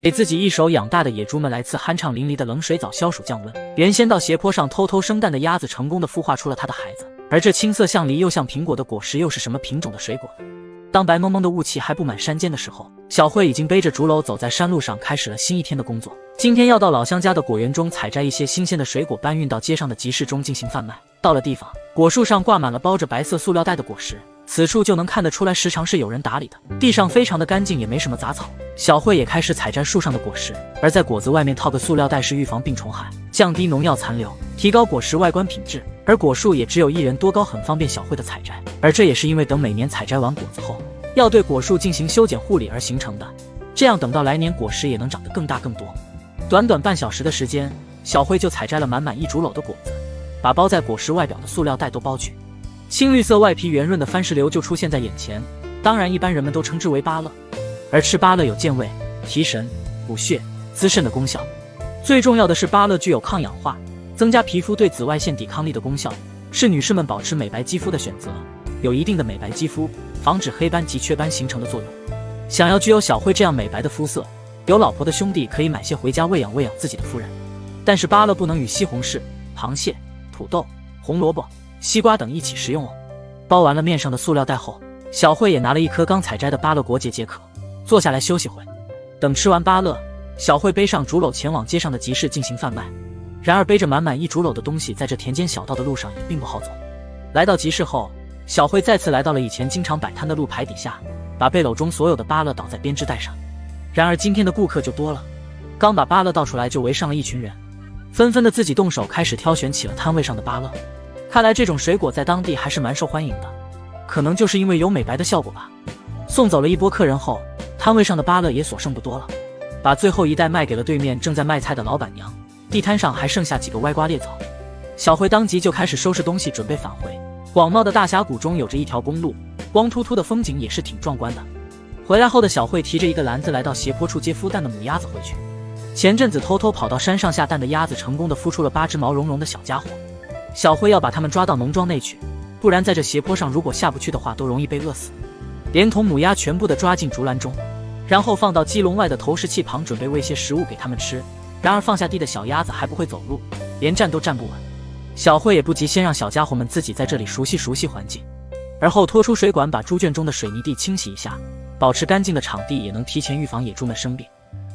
给自己一手养大的野猪们来自酣畅淋漓的冷水澡消暑降温。原先到斜坡上偷偷生蛋的鸭子成功的孵化出了它的孩子，而这青色像梨又像苹果的果实又是什么品种的水果呢？当白蒙蒙的雾气还布满山间的时候，小慧已经背着竹篓走在山路上，开始了新一天的工作。今天要到老乡家的果园中采摘一些新鲜的水果，搬运到街上的集市中进行贩卖。到了地方，果树上挂满了包着白色塑料袋的果实，此处就能看得出来时常是有人打理的，地上非常的干净，也没什么杂草。小慧也开始采摘树上的果实，而在果子外面套个塑料袋是预防病虫害，降低农药残留，提高果实外观品质。而果树也只有1人多高，很方便小慧的采摘。而这也是因为等每年采摘完果子后，要对果树进行修剪护理而形成的，这样等到来年果实也能长得更大更多。短短半小时的时间，小慧就采摘了满满1竹篓的果子，把包在果实外表的塑料袋都剥去，青绿色外皮圆润的番石榴就出现在眼前。当然一般人们都称之为芭乐，而吃芭乐有健胃、提神、补血、滋肾的功效。最重要的是芭乐具有抗氧化、增加皮肤对紫外线抵抗力的功效，是女士们保持美白肌肤的选择，有一定的美白肌肤、防止黑斑及雀斑形成的作用。想要具有小慧这样美白的肤色，有老婆的兄弟可以买些回家喂养喂养自己的夫人。但是芭乐不能与西红柿、螃蟹、土豆、红萝卜、西瓜等一起食用哦。包完了面上的塑料袋后，小慧也拿了1颗刚采摘的芭乐果解解渴，坐下来休息会。等吃完芭乐，小慧背上竹篓前往街上的集市进行贩卖。然而背着满满1竹篓的东西，在这田间小道的路上也并不好走。来到集市后，小慧再次来到了以前经常摆摊的路牌底下，把背篓中所有的芭乐倒在编织袋上。然而今天的顾客就多了，刚把芭乐倒出来就围上了一群人，纷纷的自己动手开始挑选起了摊位上的芭乐。看来这种水果在当地还是蛮受欢迎的，可能就是因为有美白的效果吧。送走了一波客人后，摊位上的芭乐也所剩不多了，把最后1袋卖给了对面正在卖菜的老板娘。地摊上还剩下几个歪瓜裂枣，小慧当即就开始收拾东西准备返回。广袤的大峡谷中有着一条公路，光秃秃的风景也是挺壮观的。回来后的小慧提着一个篮子来到斜坡处接孵蛋的母鸭子回去。前阵子偷偷跑到山上下蛋的鸭子成功的孵出了8只毛茸茸的小家伙，小慧要把它们抓到农庄内去，不然在这斜坡上如果下不去的话都容易被饿死。连同母鸭全部的抓进竹篮中，然后放到鸡笼外的投食器旁准备喂些食物给它们吃。然而放下地的小鸭子还不会走路，连站都站不稳。小慧也不急，先让小家伙们自己在这里熟悉熟悉环境，而后拖出水管把猪圈中的水泥地清洗一下，保持干净的场地也能提前预防野猪们生病，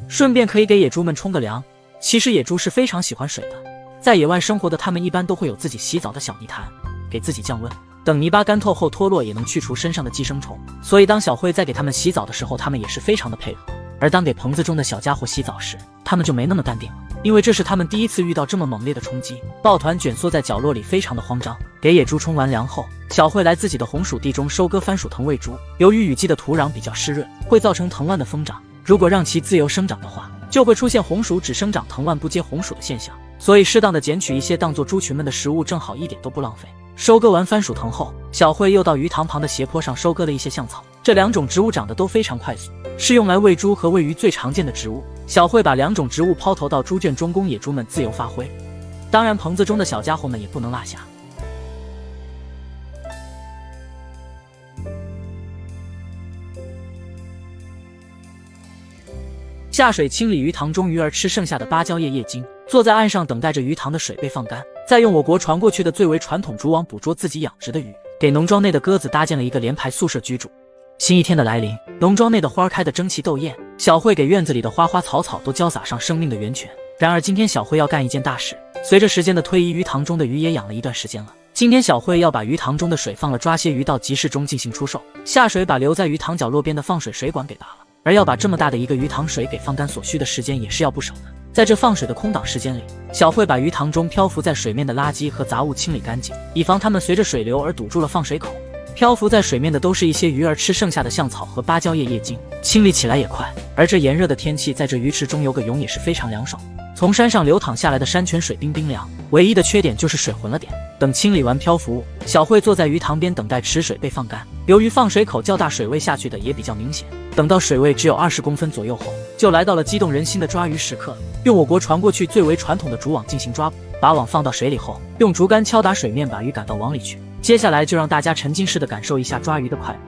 顺便可以给野猪们冲个凉。其实野猪是非常喜欢水的，在野外生活的它们一般都会有自己洗澡的小泥潭，给自己降温，等泥巴干透后脱落也能去除身上的寄生虫。所以当小慧在给它们洗澡的时候，它们也是非常的配合。而当给棚子中的小家伙洗澡时，他们就没那么淡定了，因为这是他们第一次遇到这么猛烈的冲击，抱团卷缩在角落里，非常的慌张。给野猪冲完凉后，小慧来自己的红薯地中收割番薯藤喂猪。由于雨季的土壤比较湿润，会造成藤蔓的疯长，如果让其自由生长的话，就会出现红薯只生长藤蔓不结红薯的现象。所以适当的捡取一些当做猪群们的食物，正好一点都不浪费。收割完番薯藤后，小慧又到鱼塘旁的斜坡上收割了一些橡草，这2种植物长得都非常快速，是用来喂猪和喂鱼最常见的植物。小慧把2种植物抛投到猪圈中，供野猪们自由发挥。当然棚子中的小家伙们也不能落下。下水清理鱼塘中鱼儿吃剩下的芭蕉叶叶茎，坐在岸上等待着鱼塘的水被放干，再用我国传过去的最为传统竹网捕捉自己养殖的鱼，给农庄内的鸽子搭建了一个联排宿舍居住。新一天的来临，农庄内的花开得争奇斗艳，小慧给院子里的花花草草都浇洒上生命的源泉。然而今天小慧要干一件大事，随着时间的推移，鱼塘中的鱼也养了一段时间了。今天小慧要把鱼塘中的水放了，抓些鱼到集市中进行出售。下水把留在鱼塘角落边的放水水管给拔了，而要把这么大的一个鱼塘水给放干所需的时间也是要不少的。在这放水的空档时间里，小慧把鱼塘中漂浮在水面的垃圾和杂物清理干净，以防它们随着水流而堵住了放水口。漂浮在水面的都是一些鱼儿吃剩下的橡草和芭蕉叶叶茎，清理起来也快。而这炎热的天气，在这鱼池中游个泳也是非常凉爽。从山上流淌下来的山泉水冰冰凉，唯一的缺点就是水浑了点。等清理完漂浮，小慧坐在鱼塘边等待池水被放干。由于放水口较大，水位下去的也比较明显。等到水位只有20公分左右后，就来到了激动人心的抓鱼时刻。用我国传过去最为传统的竹网进行抓捕，把网放到水里后，用竹竿敲打水面，把鱼赶到网里去。接下来就让大家沉浸式的感受一下抓鱼的快乐。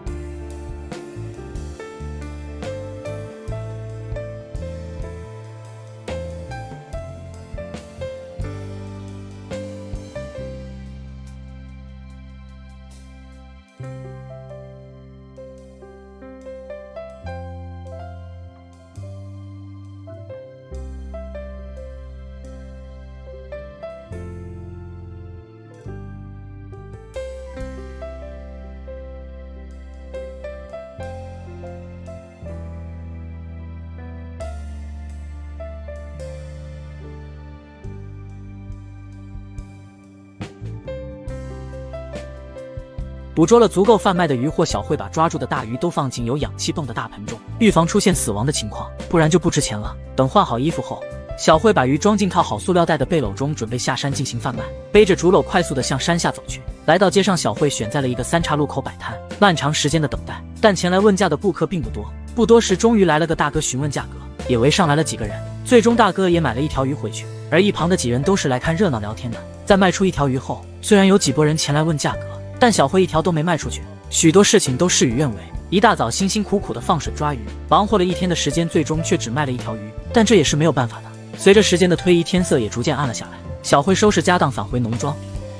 捕捉了足够贩卖的鱼货，小慧把抓住的大鱼都放进有氧气泵的大盆中，预防出现死亡的情况，不然就不值钱了。等换好衣服后，小慧把鱼装进套好塑料袋的背篓中，准备下山进行贩卖。背着竹篓快速地向山下走去。来到街上，小慧选在了一个三岔路口摆摊。漫长时间的等待，但前来问价的顾客并不多。不多时，终于来了个大哥询问价格，也围上来了几个人。最终大哥也买了一条鱼回去，而一旁的几人都是来看热闹聊天的。在卖出一条鱼后，虽然有几拨人前来问价格，但小慧一条都没卖出去。许多事情都事与愿违，一大早辛辛苦苦的放水抓鱼，忙活了一天的时间，最终却只卖了一条鱼。但这也是没有办法的。随着时间的推移，天色也逐渐暗了下来。小慧收拾家当返回农庄，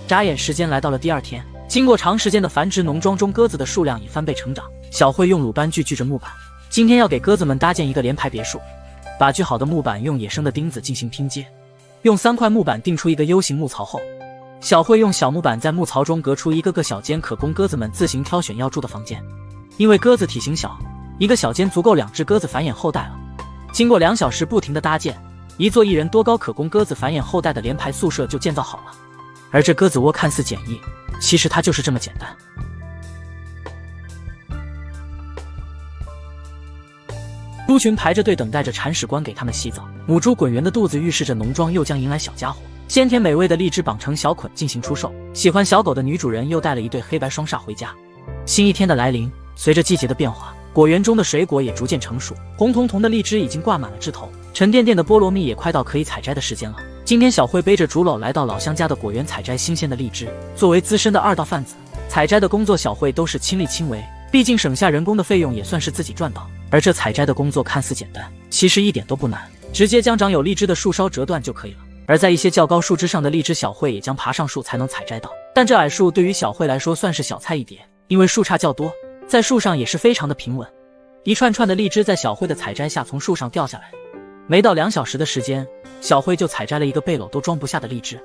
眨眼时间来到了第二天。经过长时间的繁殖，农庄中鸽子的数量已翻倍成长。小慧用鲁班锯锯着木板，今天要给鸽子们搭建一个联排别墅。把锯好的木板用野生的钉子进行拼接，用3块木板钉出一个 U 型木槽后，小慧用小木板在木槽中隔出一个个小间，可供鸽子们自行挑选要住的房间。因为鸽子体型小，一个小间足够2只鸽子繁衍后代了。经过2小时不停的搭建，一座1人多高可供鸽子繁衍后代的联排宿舍就建造好了。而这鸽子窝看似简易，其实它就是这么简单。猪群排着队等待着铲屎官给它们洗澡，母猪滚圆的肚子预示着农庄又将迎来小家伙。鲜甜美味的荔枝绑成小捆进行出售，喜欢小狗的女主人又带了一对黑白双煞回家。新一天的来临，随着季节的变化，果园中的水果也逐渐成熟，红彤彤的荔枝已经挂满了枝头，沉甸甸的菠萝蜜也快到可以采摘的时间了。今天小慧背着竹篓来到老乡家的果园采摘新鲜的荔枝。作为资深的2道贩子，采摘的工作小慧都是亲力亲为，毕竟省下人工的费用也算是自己赚到。而这采摘的工作看似简单，其实一点都不难，直接将长有荔枝的树梢折断就可以了。而在一些较高树枝上的荔枝，小慧也将爬上树才能采摘到。但这矮树对于小慧来说算是小菜一碟，因为树杈较多，在树上也是非常的平稳。一串串的荔枝在小慧的采摘下从树上掉下来，没到2小时的时间，小慧就采摘了一个背篓都装不下的荔枝。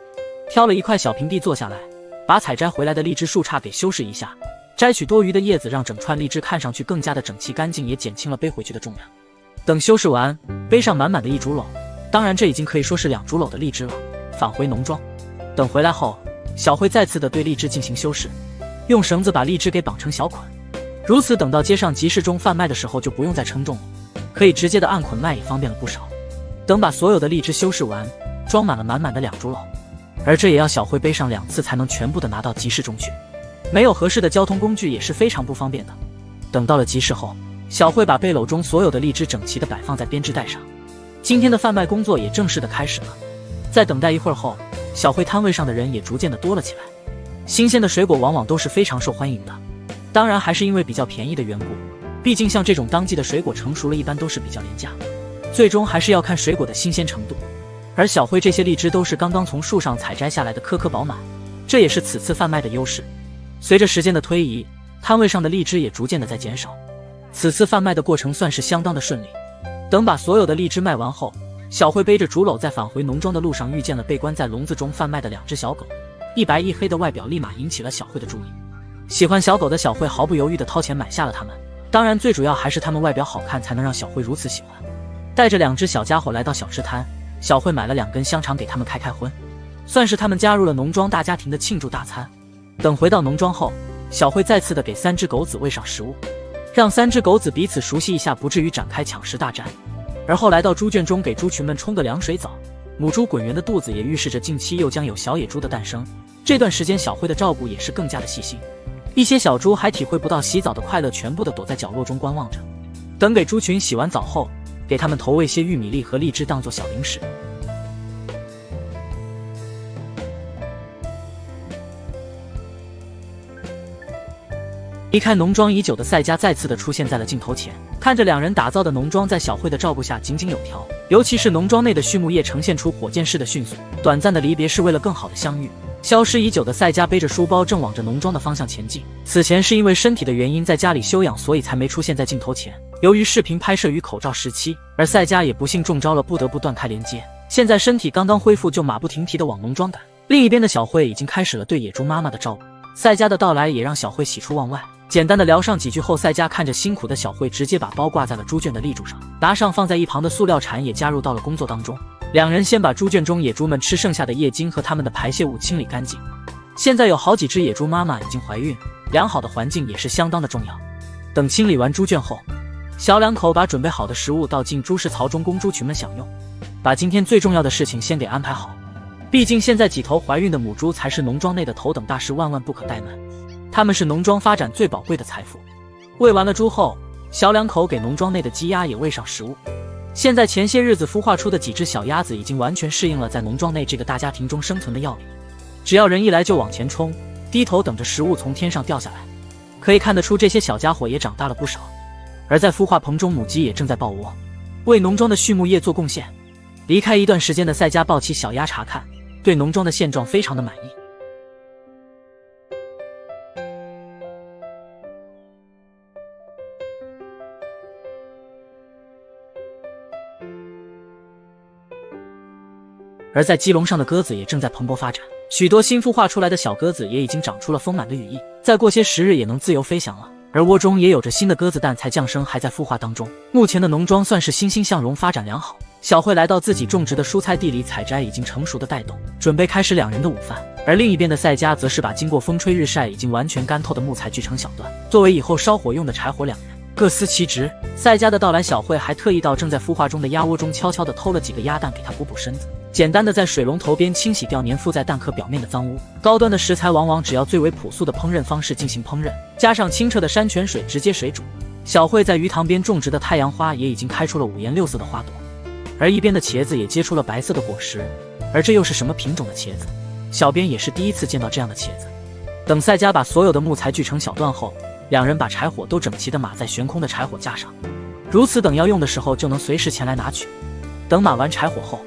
挑了一块小平地坐下来，把采摘回来的荔枝树杈给修饰一下，摘取多余的叶子，让整串荔枝看上去更加的整齐干净，也减轻了背回去的重量。等修饰完，背上满满的一竹篓，当然这已经可以说是2竹篓的荔枝了。返回农庄，等回来后，小慧再次的对荔枝进行修饰，用绳子把荔枝给绑成小捆，如此等到街上集市中贩卖的时候就不用再称重了，可以直接的按捆卖，也方便了不少。等把所有的荔枝修饰完，装满了满满的2竹篓，而这也要小慧背上2次才能全部的拿到集市中去，没有合适的交通工具也是非常不方便的。等到了集市后，小慧把背篓中所有的荔枝整齐的摆放在编织袋上，今天的贩卖工作也正式的开始了。在等待一会儿后，小慧摊位上的人也逐渐的多了起来。新鲜的水果往往都是非常受欢迎的，当然还是因为比较便宜的缘故，毕竟像这种当季的水果成熟了一般都是比较廉价，最终还是要看水果的新鲜程度。而小慧这些荔枝都是刚刚从树上采摘下来的，颗颗饱满，这也是此次贩卖的优势。随着时间的推移，摊位上的荔枝也逐渐的在减少，此次贩卖的过程算是相当的顺利。等把所有的荔枝卖完后，小慧背着竹篓在返回农庄的路上遇见了被关在笼子中贩卖的2只小狗，一白一黑的外表立马引起了小慧的注意。喜欢小狗的小慧毫不犹豫地掏钱买下了它们，当然最主要还是它们外表好看才能让小慧如此喜欢。带着2只小家伙来到小吃摊，小慧买了2根香肠给他们开荤，算是他们加入了农庄大家庭的庆祝大餐。等回到农庄后，小慧再次的给3只狗子喂上食物，让3只狗子彼此熟悉一下，不至于展开抢食大战。而后来到猪圈中给猪群们冲个凉水澡，母猪滚圆的肚子也预示着近期又将有小野猪的诞生。这段时间小慧的照顾也是更加的细心，一些小猪还体会不到洗澡的快乐，全部的躲在角落中观望着。等给猪群洗完澡后，给他们投喂些玉米粒和荔枝当做小零食。离开农庄已久的赛迦再次的出现在了镜头前，看着2人打造的农庄在小慧的照顾下井井有条，尤其是农庄内的畜牧业呈现出火箭式的迅速。短暂的离别是为了更好的相遇。消失已久的赛迦背着书包正往着农庄的方向前进，此前是因为身体的原因在家里休养，所以才没出现在镜头前。由于视频拍摄于口罩时期，而赛迦也不幸中招了，不得不断开连接。现在身体刚刚恢复，就马不停蹄的往农庄赶。另一边的小慧已经开始了对野猪妈妈的照顾，赛迦的到来也让小慧喜出望外。简单的聊上几句后，赛迦看着辛苦的小慧，直接把包挂在了猪圈的立柱上，拿上放在一旁的塑料铲也加入到了工作当中。2人先把猪圈中野猪们吃剩下的液精和它们的排泄物清理干净，现在有好几只野猪妈妈已经怀孕，良好的环境也是相当的重要。等清理完猪圈后，小两口把准备好的食物倒进猪食槽中供猪群们享用，把今天最重要的事情先给安排好。毕竟现在几头怀孕的母猪才是农庄内的头等大事，万万不可怠慢。它们是农庄发展最宝贵的财富。喂完了猪后，小两口给农庄内的鸡鸭也喂上食物。现在前些日子孵化出的几只小鸭子已经完全适应了在农庄内这个大家庭中生存的要领，只要人一来就往前冲，低头等着食物从天上掉下来。可以看得出这些小家伙也长大了不少。而在孵化棚中，母鸡也正在抱窝，为农庄的畜牧业做贡献。离开一段时间的赛家抱起小鸭查看，对农庄的现状非常的满意。而在鸡笼上的鸽子也正在蓬勃发展，许多新孵化出来的小鸽子也已经长出了丰满的羽翼，再过些时日也能自由飞翔了。而窝中也有着新的鸽子蛋才降生，还在孵化当中。目前的农庄算是欣欣向荣，发展良好。小慧来到自己种植的蔬菜地里采摘已经成熟的带豆，准备开始两人的午饭。而另一边的赛家则是把经过风吹日晒已经完全干透的木材锯成小段，作为以后烧火用的柴火，两人各司其职。赛家的到来，小慧还特意到正在孵化中的鸭窝中悄悄地偷了几个鸭蛋给它补补身子，简单的在水龙头边清洗掉粘附在蛋壳表面的脏污。高端的食材往往只要最为朴素的烹饪方式进行烹饪，加上清澈的山泉水直接水煮。小慧在鱼塘边种植的太阳花也已经开出了五颜六色的花朵，而一边的茄子也结出了白色的果实。而这又是什么品种的茄子？小编也是第一次见到这样的茄子。等赛家把所有的木材锯成小段后，两人把柴火都整齐地码在悬空的柴火架上，如此等要用的时候就能随时前来拿取。等码完柴火后，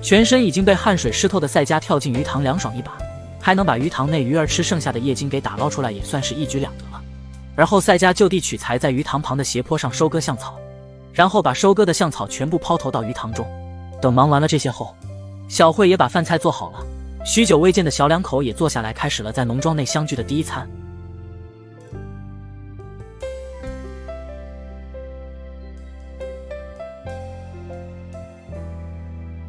全身已经被汗水湿透的赛家跳进鱼塘凉爽一把，还能把鱼塘内鱼儿吃剩下的液晶给打捞出来，也算是一举两得了。而后赛家就地取材，在鱼塘旁的斜坡上收割橡草，然后把收割的橡草全部抛投到鱼塘中。等忙完了这些后，小慧也把饭菜做好了。许久未见的小两口也坐下来，开始了在农庄内相聚的第一餐。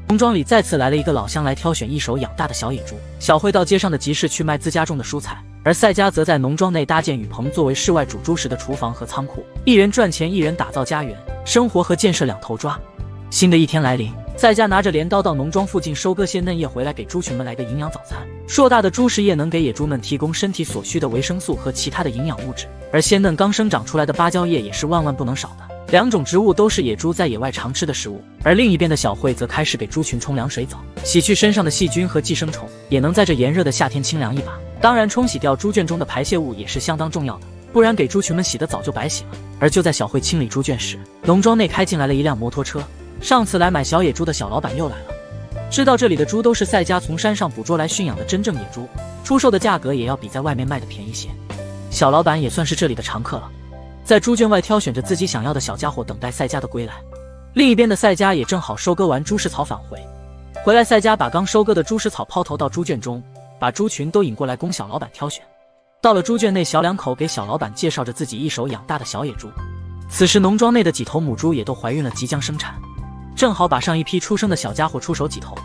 农庄里再次来了一个老乡来挑选一手养大的小野猪。小慧到街上的集市去卖自家种的蔬菜，而赛家则在农庄内搭建雨棚，作为室外煮猪食的厨房和仓库。一人赚钱，一人打造家园，生活和建设两头抓。新的一天来临，赛家拿着镰刀到农庄附近收割些嫩叶回来，给猪群们来个营养早餐。硕大的猪食液能给野猪们提供身体所需的维生素和其他的营养物质，而鲜嫩刚生长出来的芭蕉叶也是万万不能少的。两种植物都是野猪在野外常吃的食物。而另一边的小慧则开始给猪群冲凉水澡，洗去身上的细菌和寄生虫，也能在这炎热的夏天清凉一把。当然，冲洗掉猪圈中的排泄物也是相当重要的，不然给猪群们洗的早就白洗了。而就在小慧清理猪圈时，农庄内开进来了一辆摩托车。上次来买小野猪的小老板又来了。知道这里的猪都是赛家从山上捕捉来驯养的真正野猪，出售的价格也要比在外面卖的便宜些。小老板也算是这里的常客了，在猪圈外挑选着自己想要的小家伙，等待赛家的归来。另一边的赛家也正好收割完猪食草返回来，赛家把刚收割的猪食草抛投到猪圈中，把猪群都引过来供小老板挑选。到了猪圈内，小两口给小老板介绍着自己一手养大的小野猪。此时农庄内的几头母猪也都怀孕了，即将生产，正好把上一批出生的小家伙出手几头。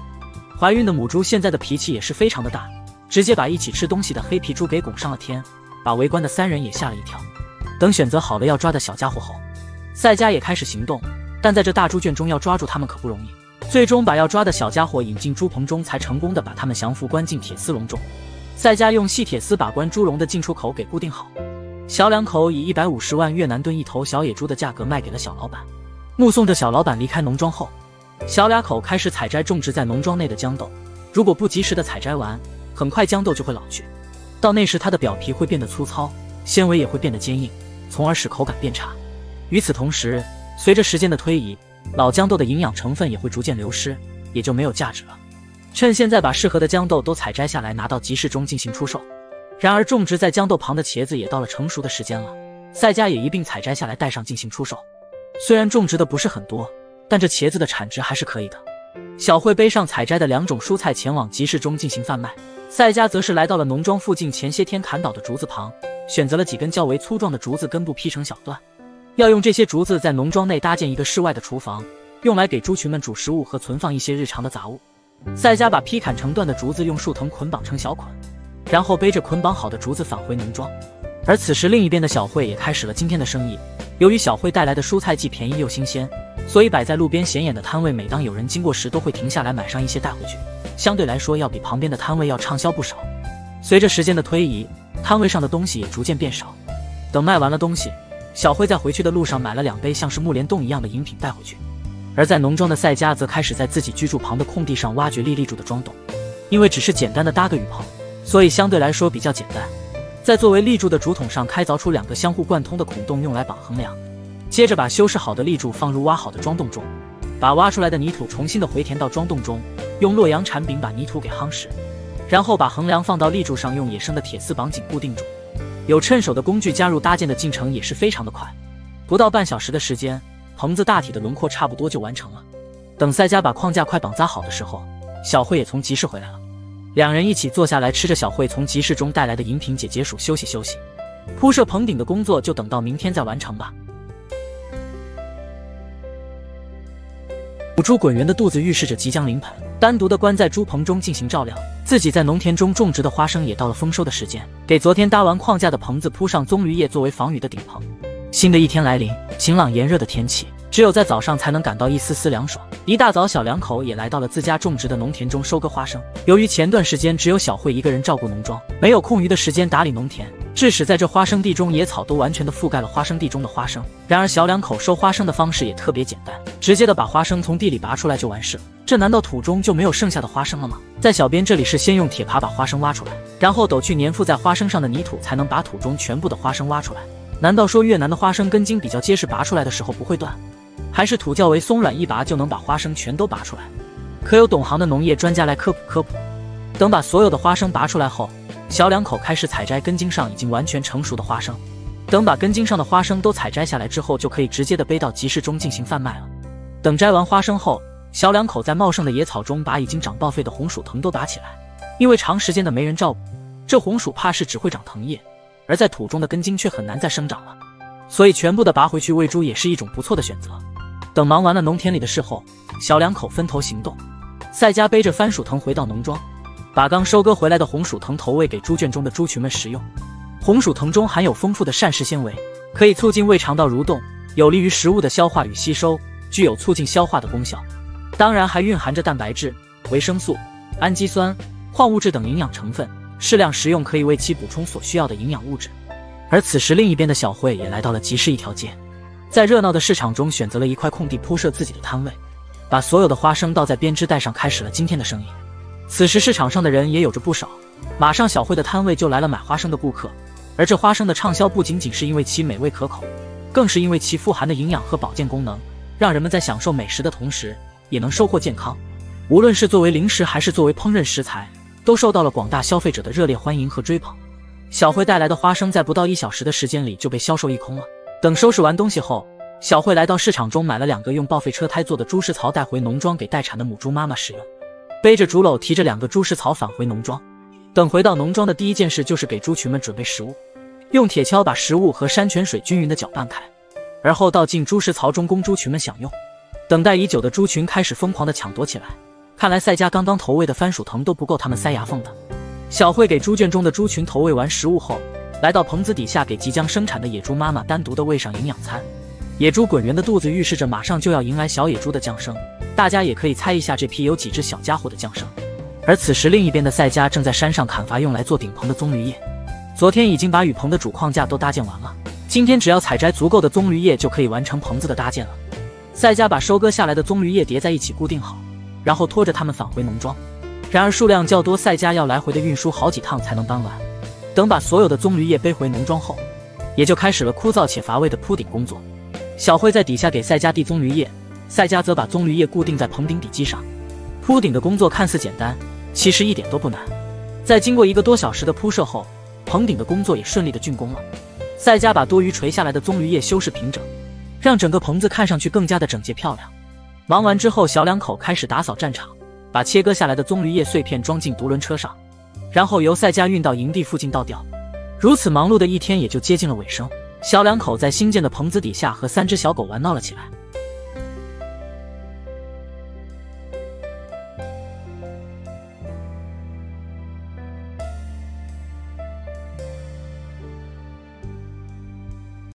怀孕的母猪现在的脾气也是非常的大，直接把一起吃东西的黑皮猪给拱上了天，把围观的三人也吓了一跳。等选择好了要抓的小家伙后，赛家也开始行动，但在这大猪圈中要抓住他们可不容易。最终把要抓的小家伙引进猪棚中，才成功的把他们降服关进铁丝笼中。赛家用细铁丝把关猪笼的进出口给固定好。小两口以150万越南盾一头小野猪的价格卖给了小老板。目送着小老板离开农庄后，小两口开始采摘种植在农庄内的豇豆。如果不及时的采摘完，很快豇豆就会老去，到那时它的表皮会变得粗糙，纤维也会变得坚硬，从而使口感变差。与此同时，随着时间的推移，老豇豆的营养成分也会逐渐流失，也就没有价值了。趁现在把适合的豇豆都采摘下来，拿到集市中进行出售。然而种植在豇豆旁的茄子也到了成熟的时间了，赛家也一并采摘下来带上进行出售。虽然种植的不是很多，但这茄子的产值还是可以的。小慧背上采摘的2种蔬菜前往集市中进行贩卖，赛家则是来到了农庄附近前些天砍倒的竹子旁，选择了几根较为粗壮的竹子，根部劈成小段。要用这些竹子在农庄内搭建一个室外的厨房，用来给猪群们煮食物和存放一些日常的杂物。赛家把劈砍成段的竹子用树藤捆绑成小捆，然后背着捆绑好的竹子返回农庄。而此时另一边的小慧也开始了今天的生意。由于小慧带来的蔬菜既便宜又新鲜，所以摆在路边显眼的摊位，每当有人经过时都会停下来买上一些带回去，相对来说要比旁边的摊位要畅销不少。随着时间的推移，摊位上的东西也逐渐变少。等卖完了东西，小慧在回去的路上买了2杯像是木莲洞一样的饮品带回去。而在农庄的赛家则开始在自己居住旁的空地上挖掘立柱的桩洞，因为只是简单的搭个雨棚，所以相对来说比较简单。在作为立柱的竹筒上开凿出2个相互贯通的孔洞，用来绑横梁。接着把修饰好的立柱放入挖好的桩洞中，把挖出来的泥土重新的回填到桩洞中，用洛阳铲柄把泥土给夯实，然后把横梁放到立柱上，用野生的铁丝绑紧固定住。有趁手的工具加入搭建的进程也是非常的快，不到半小时的时间，棚子大体的轮廓差不多就完成了。等赛家把框架快绑扎好的时候，小慧也从集市回来了。2人一起坐下来吃着小慧从集市中带来的饮品解暑休息休息。铺设棚顶的工作就等到明天再完成吧。母猪滚圆的肚子预示着即将临盆，单独的关在猪棚中进行照料。自己在农田中种植的花生也到了丰收的时间，给昨天搭完框架的棚子铺上棕榈叶作为防雨的顶棚。新的一天来临，晴朗炎热的天气，只有在早上才能感到一丝丝凉爽。一大早，小2口也来到了自家种植的农田中收割花生。由于前段时间只有小慧一个人照顾农庄，没有空余的时间打理农田，致使在这花生地中野草都完全的覆盖了花生地中的花生。然而小2口收花生的方式也特别简单，直接的把花生从地里拔出来就完事了。这难道土中就没有剩下的花生了吗？在小编这里是先用铁耙把花生挖出来，然后抖去粘附在花生上的泥土，才能把土中全部的花生挖出来。难道说越南的花生根茎比较结实，拔出来的时候不会断？还是土较为松软，一拔就能把花生全都拔出来？可有懂行的农业专家来科普科普。等把所有的花生拔出来后，小2口开始采摘根茎上已经完全成熟的花生。等把根茎上的花生都采摘下来之后，就可以直接的背到集市中进行贩卖了。等摘完花生后，小2口在茂盛的野草中把已经长报废的红薯藤都拔起来。因为长时间的没人照顾，这红薯怕是只会长藤叶，而在土中的根茎却很难再生长了，所以全部的拔回去喂猪也是一种不错的选择。等忙完了农田里的事后，小2口分头行动。赛家背着番薯藤回到农庄，把刚收割回来的红薯藤投喂给猪圈中的猪群们食用。红薯藤中含有丰富的膳食纤维，可以促进胃肠道蠕动，有利于食物的消化与吸收，具有促进消化的功效。当然还蕴含着蛋白质、维生素、氨基酸、矿物质等营养成分，适量食用可以为其补充所需要的营养物质。而此时另一边的小慧也来到了集市一条街，在热闹的市场中选择了一块空地铺设自己的摊位，把所有的花生倒在编织袋上，开始了今天的生意。此时市场上的人也有着不少，马上小慧的摊位就来了买花生的顾客。而这花生的畅销不仅仅是因为其美味可口，更是因为其富含的营养和保健功能，让人们在享受美食的同时也能收获健康。无论是作为零食还是作为烹饪食材，都受到了广大消费者的热烈欢迎和追捧。小慧带来的花生在不到1小时的时间里就被销售一空了。等收拾完东西后，小慧来到市场中买了2个用报废车胎做的猪食槽带回农庄给待产的母猪妈妈使用，背着竹篓提着2个猪食槽返回农庄。等回到农庄的第一件事就是给猪群们准备食物，用铁锹把食物和山泉水均匀地搅拌开，而后倒进猪食槽中供猪群们享用。等待已久的猪群开始疯狂地抢夺起来，看来赛家刚刚投喂的番薯藤都不够他们塞牙缝的。小慧给猪圈中的猪群投喂完食物后，来到棚子底下给即将生产的野猪妈妈单独的喂上营养餐。野猪滚圆的肚子预示着马上就要迎来小野猪的降生，大家也可以猜一下这批有几只小家伙的降生。而此时另一边的赛家正在山上砍伐用来做顶棚的棕榈叶，昨天已经把雨棚的主框架都搭建完了，今天只要采摘足够的棕榈叶就可以完成棚子的搭建了。赛家把收割下来的棕榈叶叠在一起固定好，然后拖着它们返回农庄。然而数量较多，赛家要来回的运输好几趟才能搬完。等把所有的棕榈叶背回农庄后，也就开始了枯燥且乏味的铺顶工作。小慧在底下给赛家递棕榈叶，赛家则把棕榈叶固定在棚顶底基上。铺顶的工作看似简单，其实一点都不难。在经过1个多小时的铺设后，棚顶的工作也顺利的竣工了。赛家把多余垂下来的棕榈叶修饰平整，让整个棚子看上去更加的整洁漂亮。忙完之后，小2口开始打扫战场，把切割下来的棕榈叶碎片装进独轮车上，然后由赛家运到营地附近倒掉。如此忙碌的一天也就接近了尾声。小2口在新建的棚子底下和3只小狗玩闹了起来。